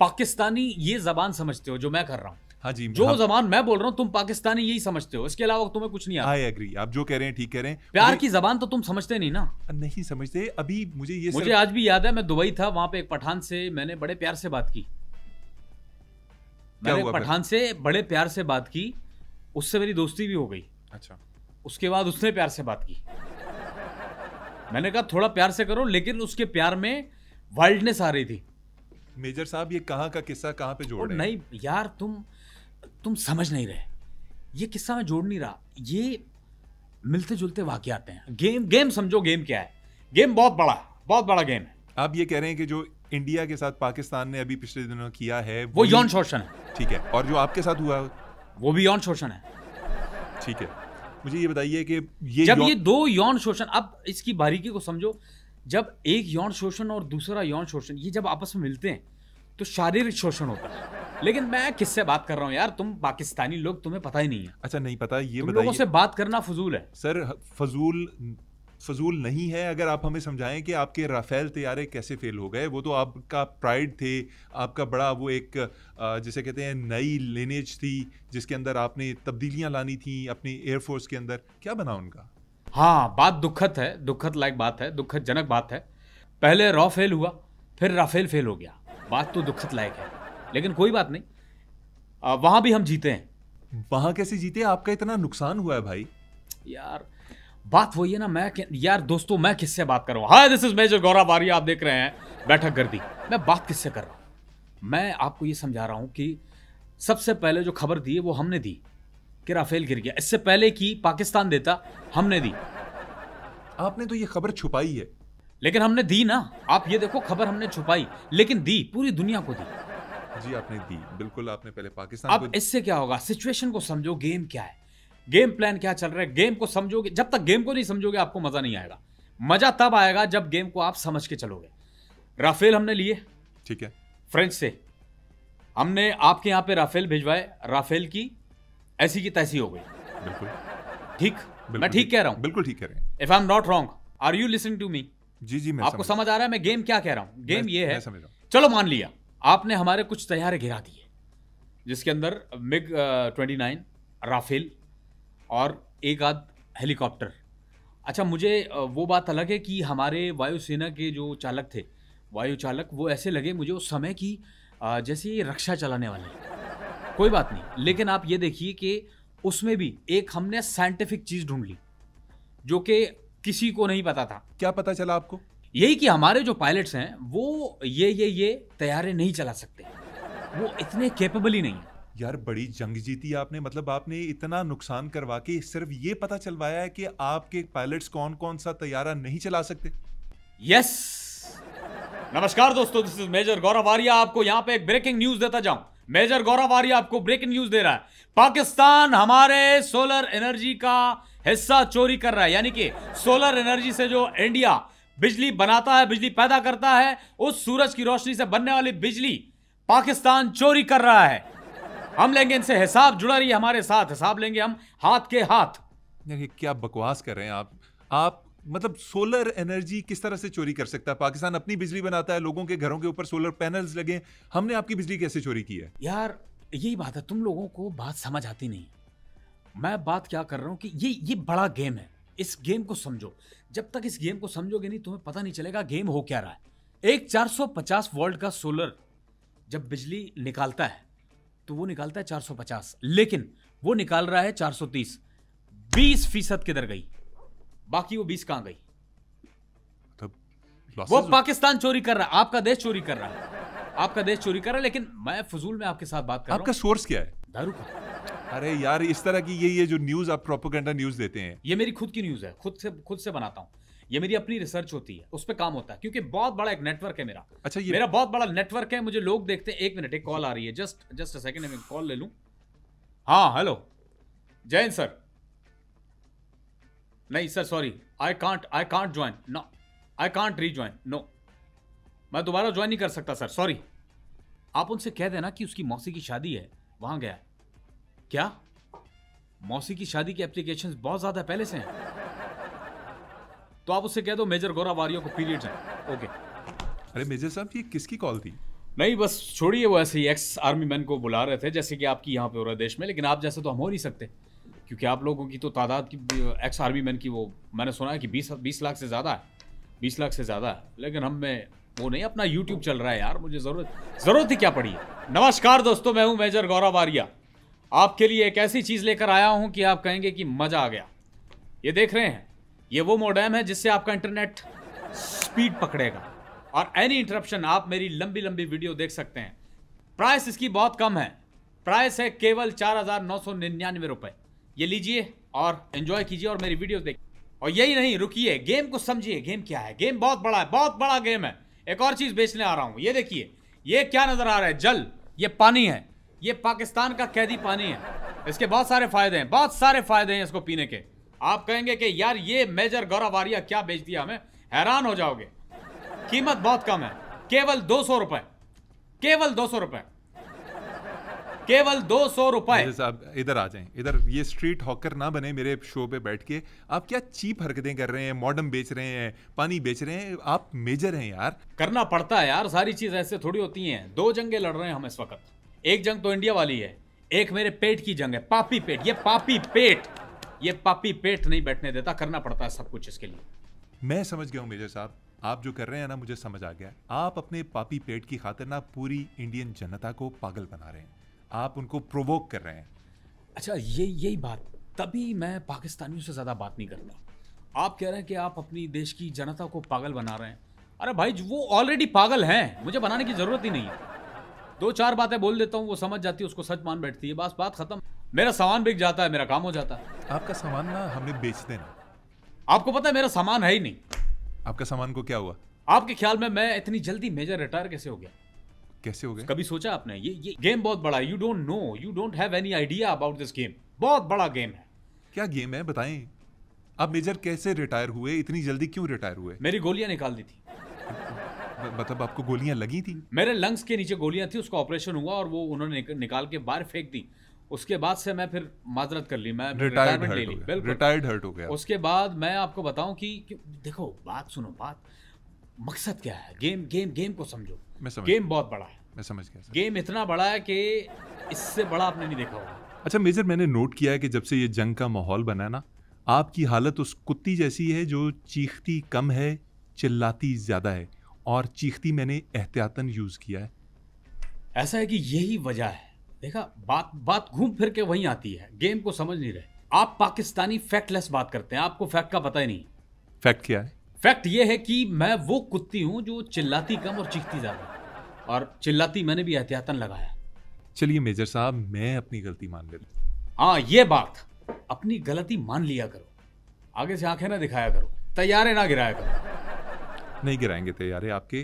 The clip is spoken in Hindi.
पाकिस्तानी ये जबान समझते हो जो मैं कर रहा हूँ। हाँ जी, जो जबान मैं बोल रहा हूँ तुम पाकिस्तानी यही समझते हो, इसके अलावा तुम्हें कुछ नहीं आता। आई एग्री, आप जो कह रहे हैं ठीक कह रहे हैं। प्यार की जबान तो तुम समझते नहीं ना। नहीं समझते। अभी मुझे आज भी याद है, मैं दुबई था, वहां पे एक पठान से मैंने बड़े प्यार से बात की। मैंने पठान से बड़े प्यार से बात की, उससे मेरी दोस्ती भी हो गई। अच्छा। उसके बाद उसने प्यार से बात की। मैंने कहा थोड़ा प्यार से करो, लेकिन उसके प्यार में वाइल्डनेस आ रही थी। मेजर साहब ये कहाँ का किस्सा कहाँ पे जोड़ रहे हैं? नहीं यार, तुम समझ नहीं रहे। ये किस्सा मैं जोड़ नहीं रहा, ये मिलते जुलते वाकयात हैं। गेम समझो, गेम क्या है। गेम बहुत बड़ा गेम है। आप ये कह रहे हैं कि जो इंडिया के साथ पाकिस्तान ने अभी पिछले दिनों किया है वो यौन शोषण है। ठीक है, और जो आपके साथ हुआ वो भी यौन शोषण है। ठीक है, मुझे ये बताइए कि जब ये दो यौन शोषण, अब इसकी बारीकी को समझो, जब एक यौन शोषण और दूसरा यौन शोषण ये जब आपस में मिलते हैं तो शारीरिक शोषण होता है। लेकिन मैं किससे बात कर रहा हूं यार, तुम पाकिस्तानी लोग, तुम्हें पता ही नहीं है। अच्छा, नहीं पता, ये बताइए। लोगों से बात करना फजूल है सर। फजूल नहीं है। अगर आप हमें समझाएं कि आपके राफेल तैयारे कैसे फेल हो गए। वो तो आपका प्राइड थे, आपका बड़ा वो एक जिसे कहते हैं नई लिनेज थी जिसके अंदर आपने तब्दीलियां लानी थी अपनी एयरफोर्स के अंदर। क्या बना उनका? हाँ, बात दुखद है, दुखद लायक बात है, दुखदजनक बात है। पहले रॉ फेल हुआ, फिर राफेल फेल हो गया। बात तो दुखद लायक है, लेकिन कोई बात नहीं, वहां भी हम जीते हैं। वहां कैसे जीते? आपका इतना नुकसान हुआ है भाई। यार बात वही है ना, यार दोस्तों, मैं किससे बात कर रहा हूं? हाय, दिस इज मेजर गौरव आर्या, आप देख रहे हैं बैठक गर्दी। मैं बात किससे कर रहा हूं? मैं आपको ये समझा रहा हूं कि सबसे पहले जो खबर दी है वो हमने दी कि राफेल गिर गया। इससे पहले कि पाकिस्तान देता, हमने दी। आपने तो ये खबर छुपाई है। लेकिन हमने दी ना। आप ये देखो, खबर हमने छुपाई लेकिन दी, पूरी दुनिया को दी। जी आपने दी, बिल्कुल। आपने पहले पाकिस्तान अब इससे क्या होगा? सिचुएशन को समझो, गेम क्या है, गेम प्लान क्या चल रहा है। गेम को समझोगे, जब तक गेम को नहीं समझोगे आपको मजा नहीं आएगा। मजा तब आएगा जब गेम को आप समझ के चलोगे। राफेल हमने लिए, ठीक है, फ्रेंच से। हमने आपके यहां पे राफेल भिजवाए, राफेल की ऐसी की तैसी हो गई। बिल्कुल ठीक, मैं ठीक कह रहा हूं? बिल्कुल ठीक कह रहे हैं। If I am not wrong, are you listening to me? जी, मैं आपको समझ आ रहा है मैं गेम क्या कह रहा हूं? गेम ये है, समझ रहा हूं। चलो मान लिया आपने हमारे कुछ तैयारे गिरा दिए, जिसके अंदर मिग 29, राफेल और एक आध हेलीकॉप्टर। अच्छा, मुझे वो बात अलग है कि हमारे वायुसेना के जो चालक थे, वायु चालक, वो ऐसे लगे मुझे उस समय की जैसे ये रक्षा चलाने वाले। कोई बात नहीं, लेकिन आप ये देखिए कि उसमें भी एक हमने साइंटिफिक चीज ढूंढ ली जो कि किसी को नहीं पता था। क्या पता चला आपको? यही कि हमारे जो पायलट्स हैं वो ये तैयारे नहीं चला सकते, वो इतने कैपेबल ही नहीं है। यार बड़ी जंग जीती आपने। मतलब आपने इतना नुकसान करवा के सिर्फ ये पता चलवाया है कि आपके पायलट्स कौन कौन सा तैयारा नहीं चला सकते। यस, नमस्कार दोस्तों, दिस इज मेजर गौरव आर्या। आपको यहां पे एक ब्रेकिंग न्यूज देता जाऊं। मेजर गौरव आर्या आपको ब्रेकिंग न्यूज दे रहा है। पाकिस्तान हमारे सोलर एनर्जी का हिस्सा चोरी कर रहा है। यानी कि सोलर एनर्जी से जो इंडिया बिजली बनाता है, बिजली पैदा करता है, उस सूरज की रोशनी से बनने वाली बिजली पाकिस्तान चोरी कर रहा है। हम लेंगे इनसे हिसाब, जुड़ा रही हमारे साथ, हिसाब लेंगे हम हाथ के हाथ। ये क्या बकवास कर रहे हैं आप? मतलब सोलर एनर्जी किस तरह से चोरी कर सकता है? पाकिस्तान अपनी बिजली बनाता है, लोगों के घरों के ऊपर सोलर पैनल्स लगे। हमने आपकी बिजली कैसे चोरी की है? यार यही बात है, तुम लोगों को बात समझ आती नहीं। मैं बात क्या कर रहा हूं कि ये बड़ा गेम है। इस गेम को समझो। जब तक इस गेम को समझोगे नहीं, तुम्हें पता नहीं चलेगा गेम हो क्या रहा है। एक 450 वोल्ट का सोलर जब बिजली निकालता है तो वो निकालता है 450, लेकिन वो निकाल रहा है 430। 20% किधर गई? बाकी वो 20 कहां गई? वो पाकिस्तान चोरी कर रहा है, आपका देश चोरी कर रहा है, आपका देश चोरी कर रहा है। लेकिन मैं फजूल में आपके साथ बात कर रहा हूं। आपका सोर्स क्या है? दारू का। अरे यार, इस तरह की ये जो न्यूज आप प्रोपेगेंडा न्यूज देते हैं, ये मेरी खुद की न्यूज है, खुद से बनाता हूं। ये मेरी अपनी रिसर्च होती है, उस पर काम होता है, क्योंकि बहुत बड़ा एक नेटवर्क है मेरा। अच्छा, मेरा बहुत बड़ा नेटवर्क है, मुझे लोग देखते हैं। एक मिनट, एक कॉल आ रही है, जस्ट अ सेकंड, मैं कॉल ले लूं। हाँ, हेलो, जय हिंद सर। नहीं sir, sorry, I can't join, no, I can't rejoin, no, मैं दोबारा ज्वाइन नहीं कर सकता सर, सॉरी। आप उनसे कह देना कि उसकी मौसी की शादी है, वहां गया है। क्या? मौसी की शादी की एप्लीकेशंस बहुत ज्यादा पहले से हैं, तो आप उससे कह दो मेजर गौरव आर्या को पीरियड्स हैं। ओके। अरे मेजर साहब, ये किसकी कॉल थी? नहीं बस छोड़िए, वो ऐसे ही एक्स आर्मी मैन को बुला रहे थे जैसे कि आपकी यहाँ पे हो रहा है देश में, लेकिन आप जैसे तो हम हो नहीं सकते, क्योंकि आप लोगों की तो तादाद की एक्स आर्मी मैन की वो मैंने सुना है कि 20 लाख से ज़्यादा है, 20 लाख से ज़्यादा है, लेकिन हम में वो नहीं, अपना यूट्यूब चल रहा है यार, मुझे ज़रूरत ही क्या पड़ी है। नमस्कार दोस्तों, मैं हूँ मेजर गौरव आर्या, आपके लिए एक ऐसी चीज़ लेकर आया हूँ कि आप कहेंगे कि मज़ा आ गया। ये देख रहे हैं, ये वो मॉडेम है जिससे आपका इंटरनेट स्पीड पकड़ेगा और एनी इंटरप्शन आप मेरी लंबी लंबी वीडियो देख सकते हैं। प्राइस इसकी बहुत कम है, प्राइस है केवल 4,999 रुपये। ये लीजिए और एंजॉय कीजिए और मेरी वीडियो देखिए। और यही नहीं, रुकिए, गेम को समझिए, गेम क्या है। गेम बहुत बड़ा है, बहुत बड़ा गेम है। एक और चीज़ बेचने आ रहा हूँ, ये देखिए, ये क्या नज़र आ रहा है, जल, ये पानी है, ये पाकिस्तान का कैदी पानी है। इसके बहुत सारे फायदे हैं, बहुत सारे फायदे हैं इसको पीने के। आप कहेंगे कि यार ये मेजर गौरव आर्या क्या बेच दिया हमें, हैरान हो जाओगे। कीमत बहुत कम है, केवल 200 रुपए, केवल 200 रुपए, केवल 200 रुपए। साहब इधर आ जाएं, इधर। ये स्ट्रीट हॉकर ना बने मेरे शो पे बैठ के। आप क्या चीप हरकतें कर रहे हैं, मॉडर्न बेच रहे हैं, पानी बेच रहे हैं। आप मेजर हैं यार। करना पड़ता है यार, सारी चीज ऐसे थोड़ी होती हैं। 2 जंगें लड़ रहे हैं हम इस वक्त। एक जंग तो इंडिया वाली है, एक मेरे पेट की जंग है, पापी पेट। ये पापी पेट, ये पापी पेट नहीं बैठने देता, करना पड़ता है सब कुछ इसके लिए। मैं समझ गया हूँ मेजर साहब, आप जो कर रहे हैं ना, मुझे समझ आ गया। आप अपने पापी पेट की खातिर ना पूरी इंडियन जनता को पागल बना रहे हैं, आप उनको प्रोवोक कर रहे हैं। अच्छा, यही बात, तभी मैं पाकिस्तानियों से ज़्यादा बात नहीं करता। आप कह रहे हैं कि आप अपनी देश की जनता को पागल बना रहे हैं। अरे भाई, वो ऑलरेडी पागल हैं, मुझे बनाने की ज़रूरत ही नहीं है। 2-4 बातें बोल देता हूँ, वो समझ जाती है, उसको सच मान बैठती है, बस बात खत्म। मेरा सामान बिक जाता है, मेरा काम हो जाता है। आपका सामान ना हमें बेच देना। आपको पता है मेरा सामान है ही नहीं। आपका सामान को क्या हुआ? आपके ख्याल में मैं इतनी जल्दी मेजर रिटायर कैसे हो गया? कैसे हो गए? कभी सोचा आपने? ये गेम बहुत बड़ा है। You don't know, you don't have any idea about this game. बहुत बड़ा गेम है। क्या गेम है, बताएं। आप मेजर कैसे रिटायर हुए, इतनी जल्दी क्यों रिटायर हुए? मेरी गोलियां निकाल दी थी। मतलब आपको गोलियां लगी थी? मेरे लंग्स के नीचे गोलियां थी, उसका ऑपरेशन हुआ और वो उन्होंने निकाल के बाहर फेंक दी। उसके बाद से मैं फिर माजरत कर ली, मैं रिटायरमेंट ले ली। बिल्कुल रिटायर्ड हर्ट हो गया। उसके बाद मैं आपको बताऊं कि देखो, बात सुनो, बात मकसद क्या है। गेम को समझो। गेम बहुत बड़ा है, मैं समझ गया। गेम इतना बड़ा है कि इससे बड़ा आपने नहीं देखा होगा। अच्छा मेजर, मैंने नोट किया है कि जब से ये जंग का माहौल बना है ना, आपकी हालत उस कुत्ती जैसी है जो चीखती कम है, चिल्लाती ज्यादा है। और चीखती मैंने एहतियातन यूज किया है। ऐसा है कि यही वजह है। देखा, बात घूम फिर के वहीं आती है। गेम को समझ नहीं रहे आप। पाकिस्तानी फैक्टलेस बात करते हैं, आपको फैक्ट का पता ही नहीं। फैक्ट क्या है? फैक्ट ये है कि मैं वो कुत्ती हूं जो चिल्लाती कम और चीखती ज्यादा, और चिल्लाती मैंने भी एहतियातन लगाया। चलिए मेजर साहब, मैं अपनी गलती मान लेता। हाँ, ये बात, अपनी गलती मान लिया करो, आगे से आंखें ना दिखाया करो, तैयारे ना गिराया करो। नहीं गिराएंगे तैयारे आपके।